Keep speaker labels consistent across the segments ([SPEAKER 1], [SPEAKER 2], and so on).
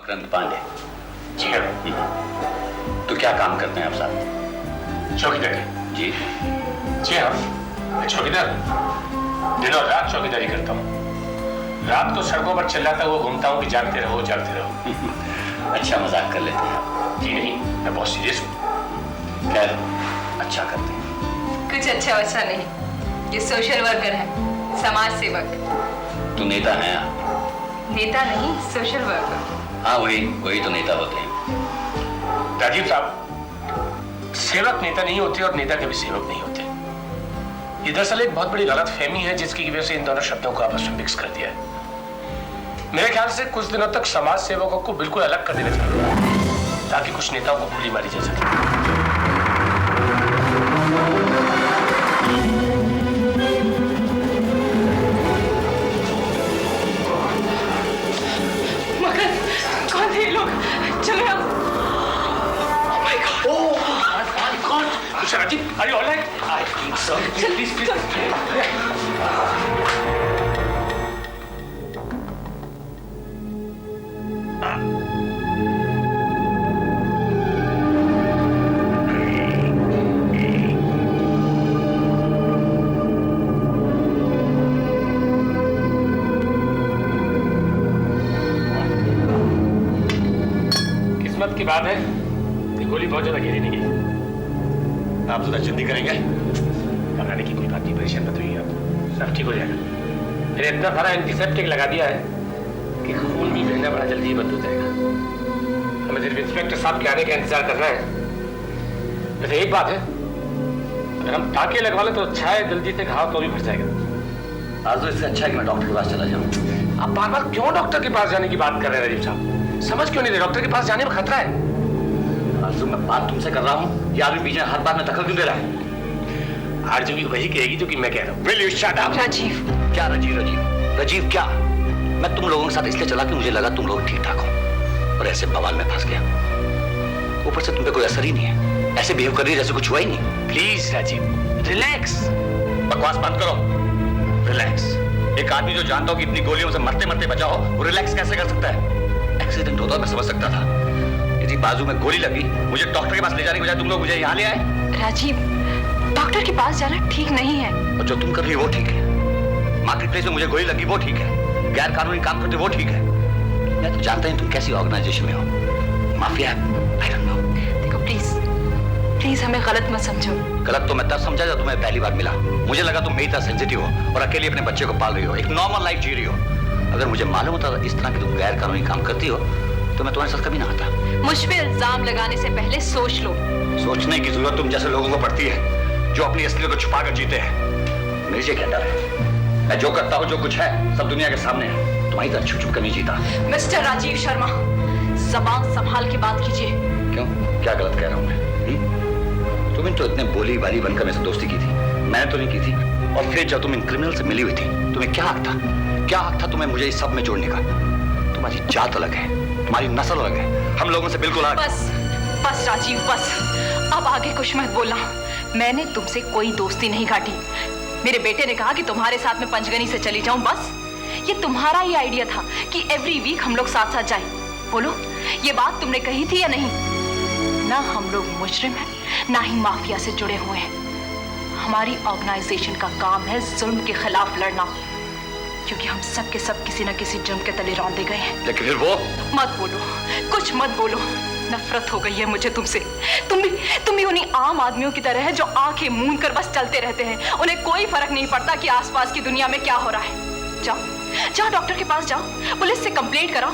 [SPEAKER 1] मकरंद पांडे।
[SPEAKER 2] जी हाँ।
[SPEAKER 1] तो क्या काम करते हैं आप साहब?
[SPEAKER 2] चौकीदार
[SPEAKER 1] जी
[SPEAKER 2] जी हाँ, मैं चौकीदार दिन और रात चौकीदारी करता हूँ। रात को सड़कों पर चिल्लाता हुआ घूमता हूँ कि जागते रहो जागते रहो।
[SPEAKER 1] अच्छा मजाक कर लेते हैं आप।
[SPEAKER 2] जी नहीं, मैं बहुत सीरियस हूँ।
[SPEAKER 1] खैर अच्छा करते हैं।
[SPEAKER 3] कुछ अच्छा वैसा नहीं, ये सोशल वर्कर है, समाज सेवक।
[SPEAKER 1] तो नेता हैं आप?
[SPEAKER 3] नेता नहीं, सोशल वर्कर।
[SPEAKER 1] हाँ वही तो नेता होते हैं।
[SPEAKER 2] राजीव साहब, सेवक नेता नहीं होते और नेता कभी सेवक नहीं होते। ये दरअसल एक बहुत बड़ी गलत फहमी है जिसकी वजह से इन दोनों शब्दों को आपस में मिक्स कर दिया है। मेरे ख्याल से कुछ दिनों तक समाज सेवकों को बिल्कुल अलग कर देना चाहिए ताकि कुछ नेताओं को गोली मारी जा सके।
[SPEAKER 3] कौन थे ये लोग? चलो अब। Oh my God!
[SPEAKER 2] Mr. Rajiv, are you all right? I think so. Please. किस्मत की बात है कि गोली बहुत ज्यादा गहरी नहीं गई।
[SPEAKER 1] आप जरा जल्दी करेंगे?
[SPEAKER 2] घबराने की कोई बात नहीं, परेशान मत होइए आप, सब ठीक हो जाएगा। मैंने इतना सारा एंटीसेप्टिक लगा दिया है कि खून भी बहना बड़ा जल्दी ही बंद हो जाएगा। हमें सिर्फ इंस्पेक्टर साहब के आने का इंतजार करना है। वैसे एक बात है, अगर हम टाके लगवा ले तो अच्छा है, जल्दी से घाव तो भी भर जाएगा।
[SPEAKER 1] आज तो इससे अच्छा है कि मैं डॉक्टर के पास चला जाऊं।
[SPEAKER 2] आप बार बार क्यों डॉक्टर के पास जाने की बात कर रहे हैं राजीव साहब? समझ क्यों नहीं रहे? डॉक्टर के पास जाने में खतरा है।
[SPEAKER 1] आरज़ू मैं बात तुमसे कर रहा हूँ, ये आदमी बीच में हर बात में दखल क्यों दे रहा है?
[SPEAKER 2] आरज़ू भी वही कहेगी जो कि मैं कह रहा हूँ।
[SPEAKER 1] Will you shut up?
[SPEAKER 3] Rajiv.
[SPEAKER 1] क्या राजीव क्या? मैं तुम लोगों के साथ इसलिए चला कि मुझे लगा तुम लोग ठीक ठाक हो, और ऐसे बवाल में फंस गया। ऊपर से तुम पे कोई असर ही नहीं है, ऐसे बिहेव कर रही है जैसे कुछ हुआ ही नहीं।
[SPEAKER 2] Please Rajiv, relax.
[SPEAKER 1] बकवास बंद करो। रिलैक्स? एक आदमी जो जानता हो कि इतनी गोलियों से मरते मरते बचा हो, वो रिलैक्स कैसे कर सकता है? एक्सीडेंट होता मैं समझ सकता था, यदि बाजू में गोली लगी, मुझे डॉक्टर के पास ले जाने के बजाय तुम लोग मुझे यहाँ ले आए।
[SPEAKER 3] राजीव, डॉक्टर के पास जाना ठीक नहीं है।
[SPEAKER 1] और जो तुम कर रही हो वो ठीक है। मार्केट प्लेस में मुझे गोली लगी वो ठीक है, गैर कानूनी काम करते वो ठीक है। मैं तो जानता हूँ तुम कैसी ऑर्गेनाइजेशन में हो, माफिया। I don't know.
[SPEAKER 3] देखो प्लीज हमें गलत मत समझो।
[SPEAKER 1] गलत तो मैं तब समझा जब तुम्हें पहली बार मिला। मुझे लगा तुम मेरी तरह सेंसिटिव हो और अकेले अपने बच्चे को पाल रही हो, एक नॉर्मल लाइफ जी रही हो। अगर मुझे मालूम होता इस तरह की तुम गैर कानूनी काम करती हो तो मैं तुम्हारे साथ कभी ना आता।
[SPEAKER 3] मुझ पे इल्जाम लगाने से पहले सोच लो।
[SPEAKER 1] सोचने की जरूरत तुम जैसे लोगों को पड़ती है जो अपनी असलियत को छुपा कर जीते हैं। मेरे से क्या डर है? मैं जो करता हूँ, जो कुछ है, सब दुनिया के सामने है। तुम्हारी तरह छुप छुप कर नहीं जीता।
[SPEAKER 3] मिस्टर राजीव शर्मा, जबान संभाल के बात कीजिए।
[SPEAKER 1] क्यों? क्या गलत कह रहा हूँ मैं? तुमने तो इतने बोली बाली बनकर मेरे से दोस्ती की थी, मैंने तो नहीं की थी। और फिर जब तुम इन क्रिमिनल से मिली हुई थी, तुम्हें क्या हक था? क्या हक था तुम्हें मुझे इस सब में जोड़ने का? तुम्हारी जात अलग है, तुम्हारी नस्ल अलग है, हम लोगों से बिल्कुल अलग।
[SPEAKER 3] बस राजीव बस, अब आगे कुछ मत बोलना। मैंने तुमसे कोई दोस्ती नहीं काटी। मेरे बेटे ने कहा कि तुम्हारे साथ में पंचगनी से चली जाऊं, बस ये तुम्हारा ही आइडिया था कि एवरी वीक हम लोग साथ साथ जाएं। बोलो, ये बात तुमने कही थी या नहीं? ना हम लोग मुजरिम हैं, ना ही माफिया से जुड़े हुए हैं। हमारी ऑर्गेनाइजेशन का काम है जुल्म के खिलाफ लड़ना, क्योंकि हम सब के सब किसी न किसी जुर्म के तले रौंदे गए हैं।
[SPEAKER 1] लेकिन फिर वो?
[SPEAKER 3] मत बोलो, कुछ मत बोलो। नफरत हो गई है मुझे तुमसे। तुम भी उन्हीं आम आदमियों की तरह है जो आंखें मूंद कर बस चलते रहते हैं। उन्हें कोई फर्क नहीं पड़ता कि आसपास की दुनिया में क्या हो रहा है। जाओ डॉक्टर के पास जाओ, पुलिस से कंप्लेंट कराओ।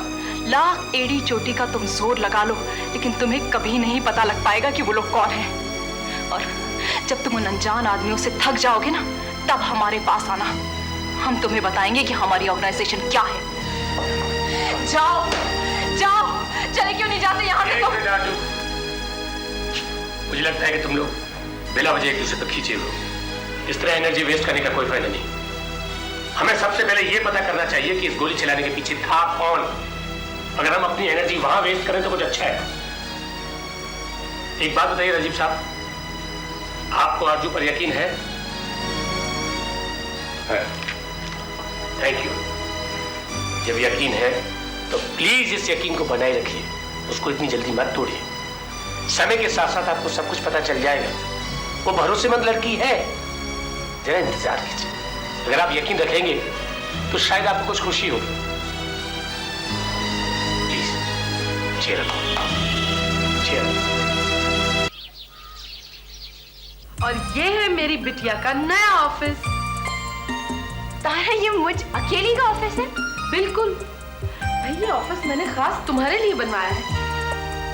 [SPEAKER 3] लाख एड़ी चोटी का तुम जोर लगा लो, लेकिन तुम्हें कभी नहीं पता लग पाएगा कि वो लोग कौन हैं। और जब तुम उन अनजान आदमियों से थक जाओगे ना, तब हमारे पास आना। हम तुम्हें बताएंगे कि हमारी ऑर्गेनाइजेशन क्या है। जाओ, चले क्यों नहीं जाते यहाँ से?
[SPEAKER 2] तुम मुझे लगता है कि तुम लोग बिना वजह एक दूसरे पर खींचे हो। इस तरह एनर्जी वेस्ट करने का कोई फायदा नहीं। हमें सबसे पहले यह पता करना चाहिए कि इस गोली चलाने के पीछे था कौन। अगर हम अपनी एनर्जी वहां वेस्ट करें तो कुछ अच्छा है। एक बात बताइए राजीव साहब, आपको आरजू पर यकीन है? Thank you. जब यकीन है तो प्लीज इस यकीन को बनाए रखिए, उसको इतनी जल्दी मत तोड़िए। समय के साथ साथ आपको सब कुछ पता चल जाएगा। वो भरोसेमंद लड़की है, जरा इंतजार कीजिए। अगर आप यकीन रखेंगे तो शायद आपको कुछ खुशी होगी। प्लीज चेयर रखो, चेयर।
[SPEAKER 4] और ये है मेरी बिटिया का नया ऑफिस।
[SPEAKER 3] तारा, ये मुझ अकेली का ऑफिस है?
[SPEAKER 4] बिल्कुल भाई, ये ऑफिस मैंने खास तुम्हारे लिए बनवाया है।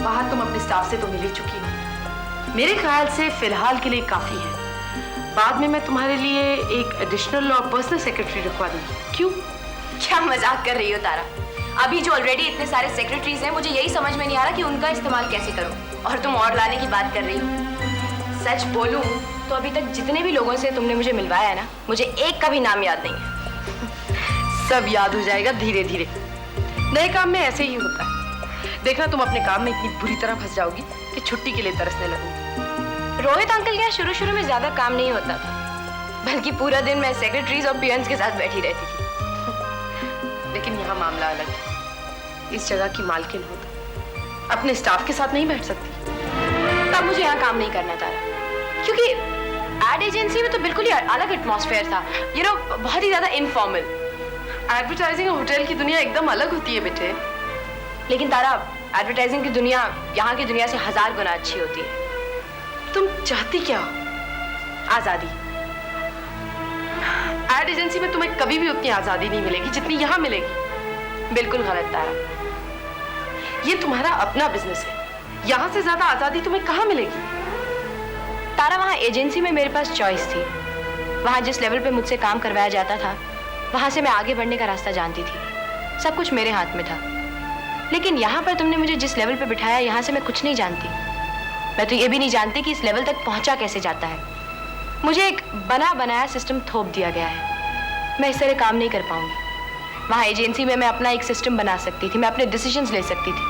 [SPEAKER 4] वहां तुम अपने स्टाफ से तो मिल ही चुकी हो। मेरे ख्याल से फिलहाल के लिए काफी है। बाद में मैं तुम्हारे लिए एक एडिशनल और पर्सनल सेक्रेटरी रखवा दूंगी। क्यों?
[SPEAKER 3] क्या मजाक कर रही हो तारा? अभी जो ऑलरेडी इतने सारे सेक्रेटरीज हैं, मुझे यही समझ में नहीं आ रहा कि उनका इस्तेमाल कैसे करूं, और तुम और लाने की बात कर रही हो। सच बोलूं तो अभी तक जितने भी लोगों से तुमने मुझे मिलवाया है ना, मुझे एक का भी नाम याद नहीं है।
[SPEAKER 4] सब याद हो जाएगा धीरे धीरे। नए काम में ऐसे ही होता है। देखना तुम अपने काम में इतनी बुरी तरह फंस जाओगी कि छुट्टी के लिए तरसने लगोगी।
[SPEAKER 3] रोहित अंकल क्या शुरू शुरू में ज्यादा काम नहीं होता था, बल्कि पूरा दिन मैं सेक्रेटरीज और पियन्स के साथ बैठी रहती थी।
[SPEAKER 4] लेकिन यहाँ मामला अलग है। इस जगह की मालकिन हो तो अपने स्टाफ के साथ नहीं बैठ सकती।
[SPEAKER 3] तब मुझे यहाँ काम नहीं करना था, क्योंकि एड एजेंसी में तो बिल्कुल ही अलग एटमॉस्फेयर था। यू नो, बहुत ही ज्यादा इनफॉर्मल।
[SPEAKER 4] एडवर्टाइजिंग और होटल की दुनिया एकदम अलग होती है बेटे।
[SPEAKER 3] लेकिन तारा, एडवर्टाइजिंग की दुनिया यहाँ की दुनिया से 1000 गुना अच्छी होती है।
[SPEAKER 4] तुम चाहती क्या हो? आजादी। एड एजेंसी में तुम्हें कभी भी उतनी आजादी नहीं मिलेगी जितनी यहाँ मिलेगी।
[SPEAKER 3] बिल्कुल गलत तारा।
[SPEAKER 4] ये तुम्हारा अपना बिजनेस है, यहाँ से ज्यादा आजादी तुम्हें कहाँ मिलेगी?
[SPEAKER 3] तारा, वहाँ एजेंसी में मेरे पास चॉइस थी। वहाँ जिस लेवल पे मुझसे काम करवाया जाता था, वहाँ से मैं आगे बढ़ने का रास्ता जानती थी। सब कुछ मेरे हाथ में था। लेकिन यहाँ पर तुमने मुझे जिस लेवल पे बिठाया, यहाँ से मैं कुछ नहीं जानती। मैं तो ये भी नहीं जानती कि इस लेवल तक पहुँचा कैसे जाता है। मुझे एक बना बनाया सिस्टम थोप दिया गया है। मैं इस तरह काम नहीं कर पाऊंगी। वहाँ एजेंसी में मैं अपना एक सिस्टम बना सकती थी, मैं अपने डिसीजंस ले सकती थी।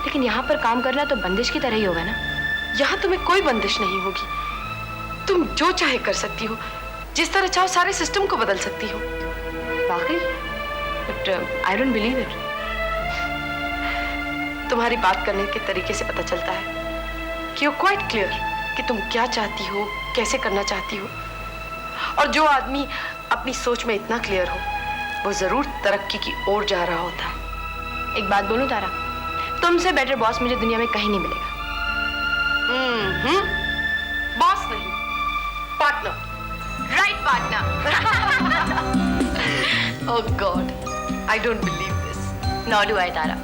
[SPEAKER 3] लेकिन यहाँ पर काम करना तो बंदिश की तरह ही होगा ना।
[SPEAKER 4] यहाँ तुम्हें कोई बंदिश नहीं होगी। तुम जो चाहे कर सकती हो, जिस तरह चाहो सारे सिस्टम को बदल सकती हो।
[SPEAKER 3] वाकई? But I don't believe it.
[SPEAKER 4] तुम्हारी बात करने के तरीके से पता चलता है कि यू क्वाइट क्लियर कि तुम क्या चाहती हो, कैसे करना चाहती हो। और जो आदमी अपनी सोच में इतना क्लियर हो, वो जरूर तरक्की की ओर जा रहा होता है।
[SPEAKER 3] एक बात बोलूं तारा, तुमसे बेटर बॉस मुझे दुनिया में कहीं नहीं मिलेगा।
[SPEAKER 4] बॉस नहीं, partner.
[SPEAKER 3] Right partner.
[SPEAKER 4] Oh God, I don't believe this.
[SPEAKER 3] Not do I Tara.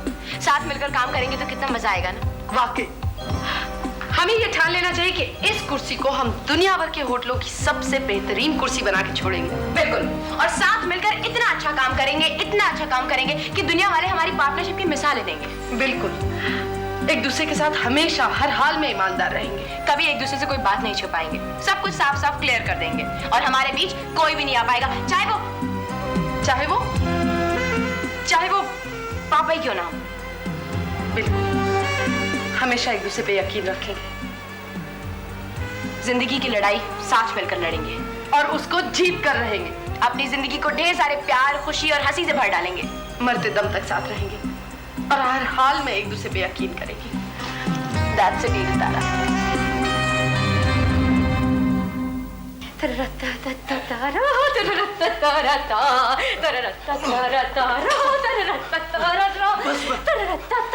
[SPEAKER 3] साथ मिलकर काम करेंगे तो कितना मजा आएगा ना।
[SPEAKER 4] वाकई हमें ये ठान लेना चाहिए कि इस कुर्सी को हम दुनिया भर के होटलों की सबसे बेहतरीन कुर्सी बना के छोड़ेंगे।
[SPEAKER 3] बिल्कुल, और साथ मिलकर इतना अच्छा काम करेंगे, इतना अच्छा काम करेंगे कि दुनिया वाले हमारी पार्टनरशिप की मिसालें देंगे।
[SPEAKER 4] बिल्कुल, एक दूसरे के साथ हमेशा हर हाल में ईमानदार रहेंगे।
[SPEAKER 3] कभी एक दूसरे से कोई बात नहीं छुपाएंगे, सब कुछ साफ साफ क्लियर कर देंगे, और हमारे बीच कोई भी नहीं आ पाएगा, चाहे वो पापा ही क्यों ना हो।
[SPEAKER 4] बिल्कुल, हमेशा एक दूसरे पे यकीन रखेंगे,
[SPEAKER 3] जिंदगी की लड़ाई साथ मिलकर लड़ेंगे,
[SPEAKER 4] और उसको जीत कर रहेंगे।
[SPEAKER 3] अपनी जिंदगी को ढेर सारे प्यार, खुशी और हंसी से भर डालेंगे।
[SPEAKER 4] मरते दम तक साथ रहेंगे और हर हाल में एक दूसरे पे यकीन करेंगे।
[SPEAKER 3] That's a deal, तारा।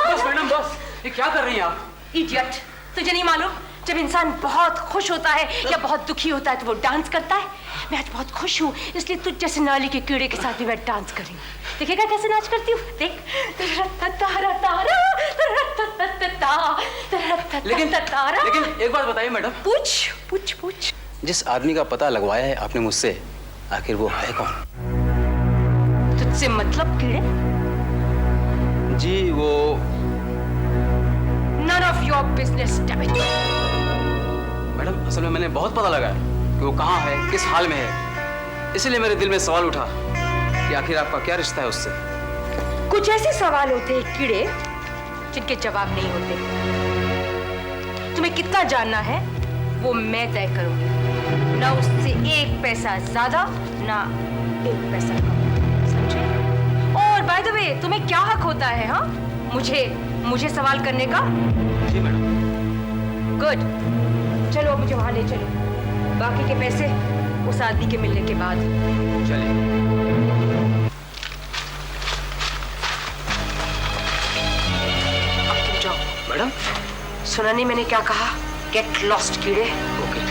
[SPEAKER 5] बस मैडम बस, ये क्या कर रही हैं आप?
[SPEAKER 3] इडियट, तुझे नहीं मालूम जब इंसान बहुत खुश होता है या बहुत दुखी होता है तो वो डांस करता है। मैं आज बहुत खुश हूँ, इसलिए तुझ जैसे नाली के कीड़े के साथ भी मैं डांस करूँगी। देखेगा कैसे नाच करती हूँ, देख।
[SPEAKER 5] लेकिन एक बात बताइए मैडम।
[SPEAKER 3] पूछ पूछ पूछ।
[SPEAKER 5] जिस आदमी का पता लगवाया है आपने मुझसे, आखिर वो है कौन?
[SPEAKER 3] तुझसे मतलब कीड़े?
[SPEAKER 5] जी वो
[SPEAKER 3] None of your business, damn it.
[SPEAKER 5] Madam, असल में मैंने बहुत पता लगाया कि वो कहाँ है, किस हाल में है। इसलिए मेरे दिल में सवाल उठा कि आखिर आपका क्या रिश्ता है उससे।
[SPEAKER 3] कुछ ऐसे सवाल होते हैं कीड़े जिनके जवाब नहीं होते। तुम्हें कितना जानना है वो मैं तय करूंगी, ना उससे एक पैसा ज्यादा ना एक पैसा कम, समझे? और
[SPEAKER 6] बाय द वे तुम्हें क्या हक होता है? हाँ, मुझे सवाल करने का?
[SPEAKER 5] जी मैडम।
[SPEAKER 6] गुड, चलो मुझे वहां ले चलो। बाकी के पैसे उस आदमी के मिलने के बाद।
[SPEAKER 5] चलिए।
[SPEAKER 6] अब तुम जाओ।
[SPEAKER 5] मैडम।
[SPEAKER 6] सुना नहीं मैंने क्या कहा? गेट लॉस्ट कीड़े।
[SPEAKER 5] ओके।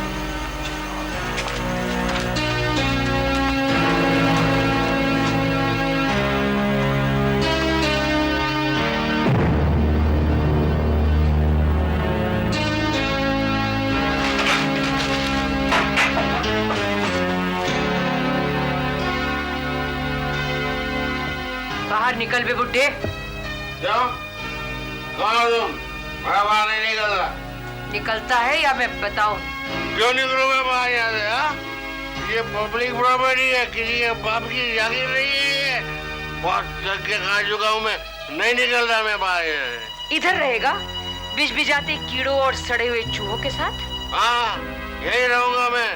[SPEAKER 6] बाहर निकल बे बुड्ढे।
[SPEAKER 7] क्यों? कौन हो तुम? मैं बाहर नहीं निकल रहा।
[SPEAKER 6] निकलता है या मैं बताऊं?
[SPEAKER 7] क्यों निकलूंगा बाहर यहाँ से? हाँ? ये पब्लिक प्रॉपर्टी है, किसी के बाप की जागीर नहीं है। बहुत थक के खा चुका हूँ मैं, नहीं निकल रहा मैं बाहर यहाँ से।
[SPEAKER 6] इधर रहेगा बिजबिजाते कीड़ों और सड़े हुए चूहों के साथ?
[SPEAKER 7] हाँ, यही रहूंगा मैं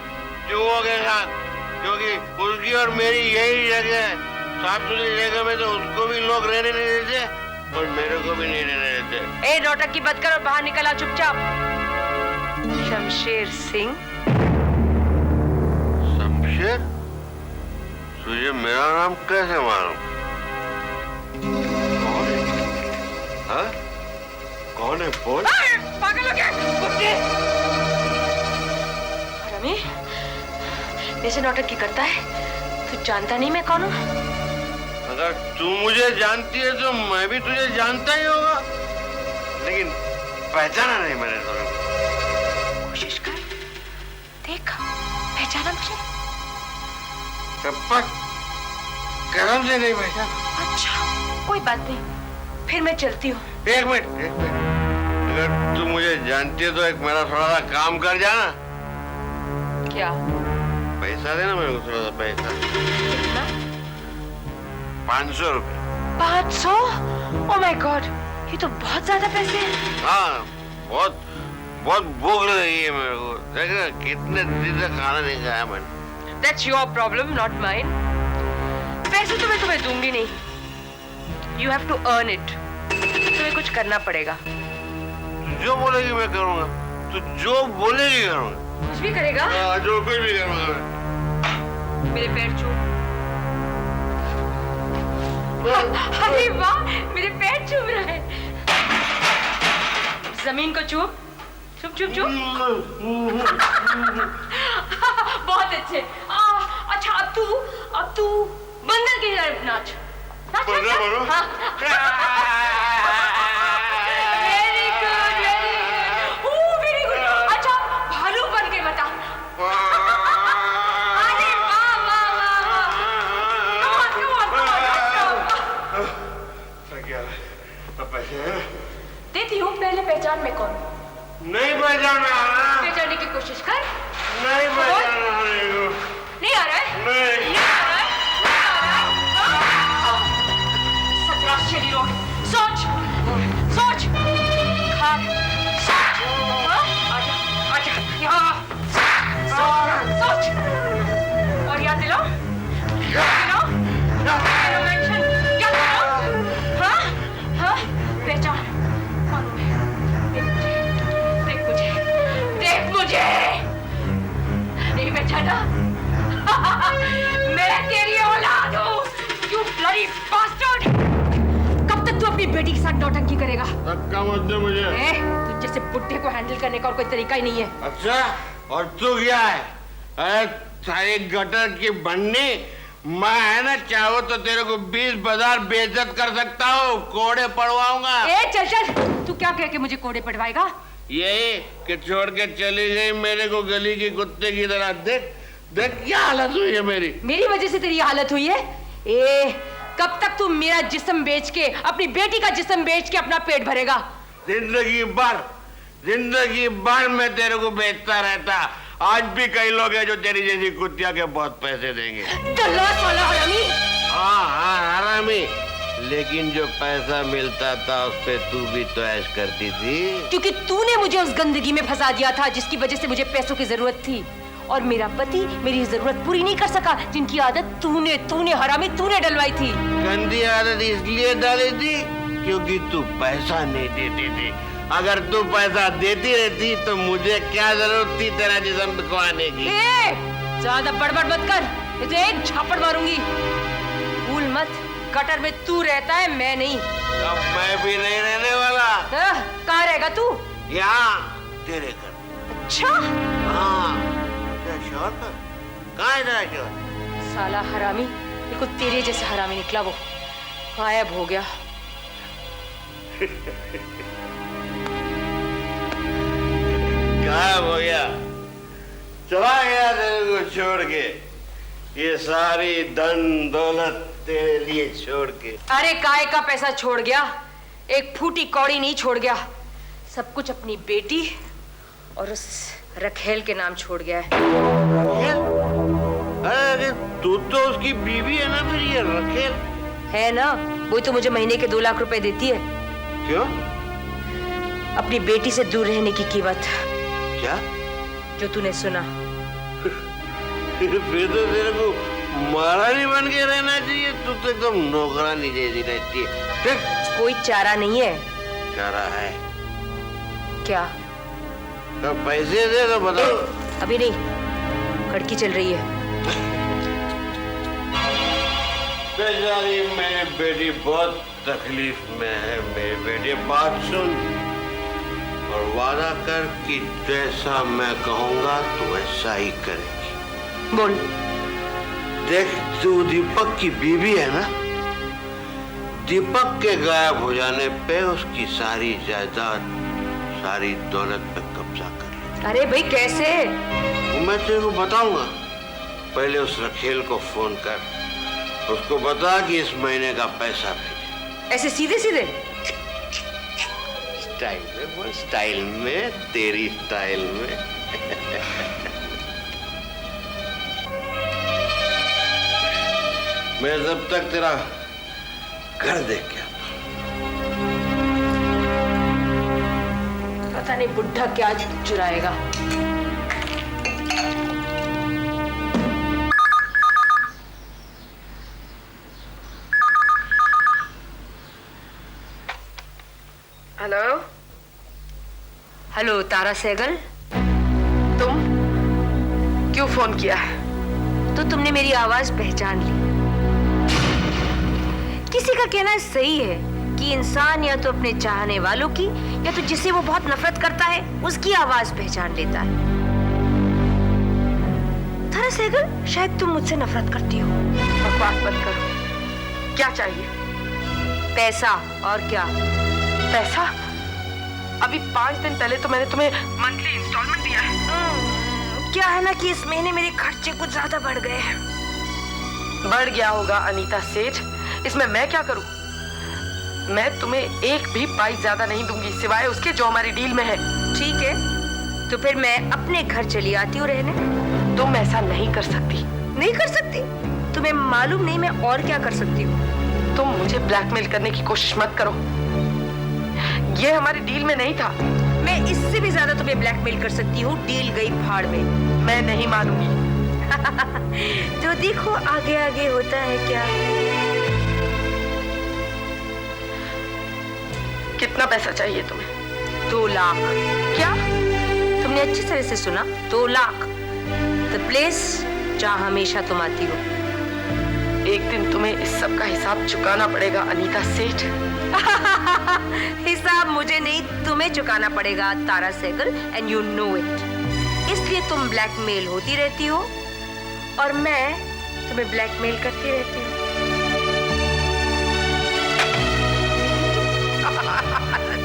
[SPEAKER 7] चूहों के साथ, क्योंकि उसकी और मेरी यही जगह है। साफ सुथरी जगह में तो उसको भी लोग रहने नहीं देते और मेरे को भी नहीं रहने देते।
[SPEAKER 6] ए नौटंकी की बंद कर और बाहर निकल आ चुपचाप। शमशेर सिंह।
[SPEAKER 7] शमशेर? तुझे मेरा नाम कैसे मालूम? कौन है? हाँ? कौन है बोल?
[SPEAKER 6] पागल हो गया बुड्ढे। रमी, ऐसे नौटंकी करता है? तू जानता नहीं मैं कौन हूँ?
[SPEAKER 7] अगर तू मुझे जानती है तो मैं भी तुझे जानता ही होगा, लेकिन पहचाना नहीं मैंने तुम्हें।
[SPEAKER 6] कोशिश कर, देख पहचाना मुझे?
[SPEAKER 7] कसम से नहीं पहचाना।
[SPEAKER 6] अच्छा, कोई बात नहीं, फिर मैं चलती हूँ।
[SPEAKER 7] एक मिनट। अगर तू मुझे जानती है तो एक मेरा थोड़ा सा काम कर जाना।
[SPEAKER 6] क्या?
[SPEAKER 7] पैसा देना मेरे को, थोड़ा सा पैसा।
[SPEAKER 6] कितना?
[SPEAKER 7] 500 रुपए।
[SPEAKER 6] 500? ओह माय गॉड, ये तो बहुत ज्यादा पैसे हैं।
[SPEAKER 7] हाँ, बहुत बहुत भूख लगी है मेरे को। देख ना कितने दिन से खाना नहीं खाया मैंने।
[SPEAKER 6] That's your problem, not mine. पैसे तो मैं तुम्हें दूंगी नहीं। You have to earn it. तुम्हें कुछ करना पड़ेगा।
[SPEAKER 7] जो बोलेगी मैं करूँगा। तू जो बोलेगी करूँगा।
[SPEAKER 6] कुछ भी करेगा?
[SPEAKER 7] हाँ, जो कुछ भी करूँगा मैं।
[SPEAKER 6] मेरे पैर छू। अरे वाह, मेरे पैर चूम रहे हैं। जमीन को चूम, चुप चुप चुप। बहुत अच्छे। अच्छा, अब तू बंदर की तरफ नाच।
[SPEAKER 7] बंदर बनो?
[SPEAKER 6] Very good, very good. अच्छा, भालू बन के बता। अरे वाह वाह वाह वाह। देती हूँ, पहले पहचान में कौन?
[SPEAKER 7] नहीं पहचान
[SPEAKER 6] पहचानने की कोशिश कर।
[SPEAKER 7] नहीं पहचान।
[SPEAKER 6] नहीं आ रहा है?
[SPEAKER 7] नहीं
[SPEAKER 6] आ रहा है? सत्रह शरीरों, सोच सोच, खाक सोच। आजा आजा यहाँ, सोच और याद दिलाओ, पहचान कौन है? देख मुझे, नहीं पहचाना? मैं तेरी औलाद हूँ, you bloody bastard! कब तक तू अपनी बेटी के साथ नौटंकी करेगा?
[SPEAKER 7] धक्का मत दे मुझे।
[SPEAKER 6] तुझ जैसे बुड्ढे को हैंडल करने का और कोई तरीका ही नहीं है।
[SPEAKER 7] अच्छा, और तू क्या है? अरे सारी गटर की बन्नी, मैं है ना, चाहो तो तेरे को 20 बाजार बेइज्जत कर सकता हूँ, कोड़े पड़वाऊंगा।
[SPEAKER 6] चल चल, तू क्या कह के मुझे कोड़े पड़वाएगा?
[SPEAKER 7] यही कि छोड़ के चली गई मेरे को गली की कुत्ते की तरह। देख देख क्या हालत हुई है मेरी।
[SPEAKER 6] मेरी वजह से तेरी हालत हुई है? कब तक तू मेरा जिस्म बेच के, अपनी बेटी का जिस्म बेच के अपना पेट भरेगा?
[SPEAKER 7] जिंदगी भर मैं तेरे को बेचता रहता। आज भी कई लोग हैं जो तेरी जैसी कुतिया के बहुत पैसे देंगे।
[SPEAKER 6] दल्लास वाला हरामी।
[SPEAKER 7] हाँ हरामी, लेकिन जो पैसा मिलता था उस पे तू भी तो ऐश करती थी।
[SPEAKER 6] क्योंकि तूने मुझे उस गंदगी में फंसा दिया था जिसकी वजह से मुझे पैसों की जरूरत थी, और मेरा पति मेरी जरूरत पूरी नहीं कर सका, जिनकी आदत तूने हरामी तूने डलवाई थी।
[SPEAKER 7] गंदी आदत इसलिए डाली थी क्योंकि तू पैसा नहीं देती थी। अगर तू पैसा देती रहती तो मुझे क्या जरूरत थी तेरा जिस्म बिकवाने की।
[SPEAKER 6] ज्यादा बड़बड़ मत कर, ये तो एक झापड़ मारूंगी। भूल मत, गटर में तू रहता है, मैं नहीं।
[SPEAKER 7] अब मैं भी नहीं रहने वाला।
[SPEAKER 6] कहाँ रहेगा तू?
[SPEAKER 7] यहाँ तेरे घर।
[SPEAKER 6] अच्छा?
[SPEAKER 7] हाँ, तेरा शौहर कहाँ है? तेरा शौहर
[SPEAKER 6] साला हरामी, बिल्कुल तेरे जैसे हरामी निकला वो, गायब हो गया।
[SPEAKER 7] गायब हो गया, चला गया तेरे को छोड़ के, ये सारी धन दौलत तेरे लिए छोड़ के।
[SPEAKER 6] अरे काय का पैसा छोड़ गया, एक फूटी कौड़ी नहीं छोड़ गया, सब कुछ अपनी बेटी और उस रखेल के नाम छोड़ गया है।
[SPEAKER 7] अरे तू तो उसकी बीवी है ना, फिर ये रखेल
[SPEAKER 6] है ना, वो तो मुझे महीने के 2 लाख रुपए देती है।
[SPEAKER 7] क्यों?
[SPEAKER 6] अपनी बेटी से दूर रहने की कीमत।
[SPEAKER 7] क्या?
[SPEAKER 6] जो तूने सुना।
[SPEAKER 7] फिर तो तेरे को महारानी बन के रहना चाहिए, तू तो एकदम नौकरानी जैसी रहती है।
[SPEAKER 6] कोई चारा नहीं है।
[SPEAKER 7] चारा है
[SPEAKER 6] क्या?
[SPEAKER 7] तो पैसे दे तो बताओ।
[SPEAKER 6] अभी नहीं, खड़की चल रही है।
[SPEAKER 7] बेचारी मेरी बेटी बहुत तकलीफ में है। मेरी बेटी बात सुन और वादा कर कि जैसा मैं कहूँगा तू ऐसा ही करेगी।
[SPEAKER 6] बोल।
[SPEAKER 7] देख, तू दीपक की बीवी है ना, दीपक के गायब हो जाने पे उसकी सारी जायदाद, सारी दौलत पे कब्जा कर ले।
[SPEAKER 6] अरे भाई कैसे?
[SPEAKER 7] वो मैं तेरे को बताऊंगा। पहले उस रखेल को फोन कर, उसको बता कि इस महीने का पैसा भेजे।
[SPEAKER 6] ऐसे सीधे सीधे?
[SPEAKER 7] स्टाइल में बोल, स्टाइल में, तेरी स्टाइल में। मैं जब तक तेरा घर देख के आता हूं।
[SPEAKER 6] पता नहीं बुढ़ा क्या चुराएगा।
[SPEAKER 4] हेलो
[SPEAKER 6] हेलो तारा सहगल,
[SPEAKER 4] तुम क्यों फोन किया है?
[SPEAKER 6] तो तुमने मेरी आवाज पहचान ली। किसी का कहना सही है कि इंसान या तो अपने चाहने वालों की या तो जिसे वो बहुत नफरत करता है उसकी आवाज पहचान लेता है। तारा सहगल, शायद तुम मुझसे नफरत करती हो।
[SPEAKER 4] बकवास मत करो। क्या चाहिए?
[SPEAKER 6] पैसा। और क्या?
[SPEAKER 4] पैसा? अभी 5 दिन पहले तो मैंने तुम्हें मंथली इंस्टॉलमेंट दिया है।
[SPEAKER 6] क्या है ना कि इस महीने मेरे खर्चे कुछ ज्यादा बढ़ गए हैं।
[SPEAKER 4] बढ़ गया होगा अनीता सेठ, इसमें मैं क्या करूं? मैं तुम्हें एक भी पाई ज्यादा नहीं दूंगी, सिवाय उसके जो हमारी डील में है।
[SPEAKER 6] ठीक है, तो फिर मैं अपने घर चली आती हूँ रहने।
[SPEAKER 4] तुम ऐसा नहीं कर सकती।
[SPEAKER 6] नहीं कर सकती? तुम्हें मालूम नहीं मैं और क्या कर सकती हूँ?
[SPEAKER 4] तुम मुझे ब्लैकमेल करने की कोशिश मत करो, ये हमारी डील में नहीं था।
[SPEAKER 6] मैं इससे भी ज्यादा तुम्हें ब्लैकमेल कर सकती हूँ। डील गई भाड़ में।
[SPEAKER 4] मैं नहीं मानूंगी।
[SPEAKER 6] जो देखो आगे आगे होता है क्या।
[SPEAKER 4] कितना पैसा चाहिए तुम्हें?
[SPEAKER 6] 2 लाख।
[SPEAKER 4] क्या?
[SPEAKER 6] तुमने अच्छी तरह से सुना, 2 लाख। द प्लेस जहाँ हमेशा तुम आती हो।
[SPEAKER 4] एक दिन तुम्हें इस सब का हिसाब चुकाना पड़ेगा अनीता सेठ।
[SPEAKER 6] हिसाब मुझे नहीं तुम्हें चुकाना पड़ेगा Tara Sehgal, and you know it. इसलिए तुम ब्लैकमेल होती रहती हो और मैं तुम्हें ब्लैकमेल करती रहती हूँ।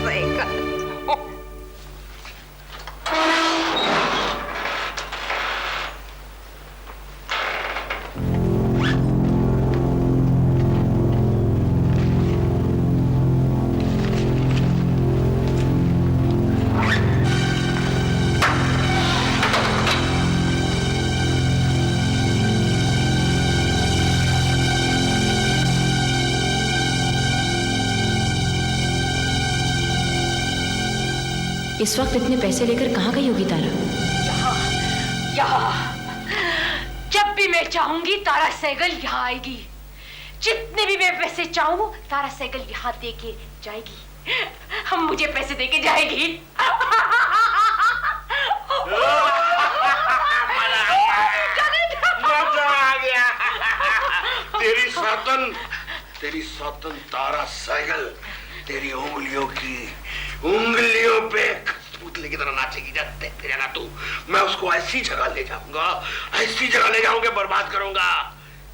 [SPEAKER 6] सहगल।
[SPEAKER 8] इस वक्त इतने पैसे लेकर कहाँ गई होगी तारा?
[SPEAKER 6] यहाँ जब भी मैं चाहूंगी तारा सहगल यहाँ आएगी। जितने भी मैं पैसे चाहूँ तारा सहगल यहाँ दे के जाएगी। हम मुझे पैसे दे के जाएगी।
[SPEAKER 7] मजा आ गया। तेरी सौतन तारा सहगल तेरी उंगलियों पे पुतले की तरह नाचेगी। देखते रहना तू। मैं उसको ऐसी जगह ले जाऊंगा, बर्बाद करूंगा।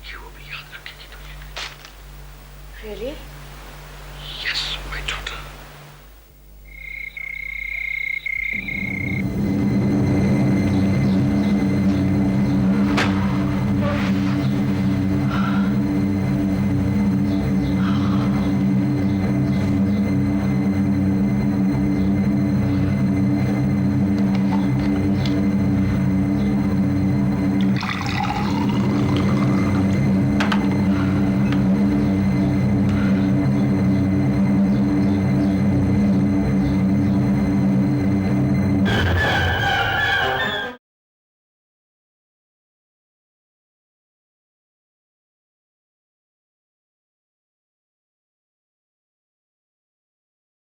[SPEAKER 7] ये वो भी याद रखेगी तुझे।
[SPEAKER 6] Really?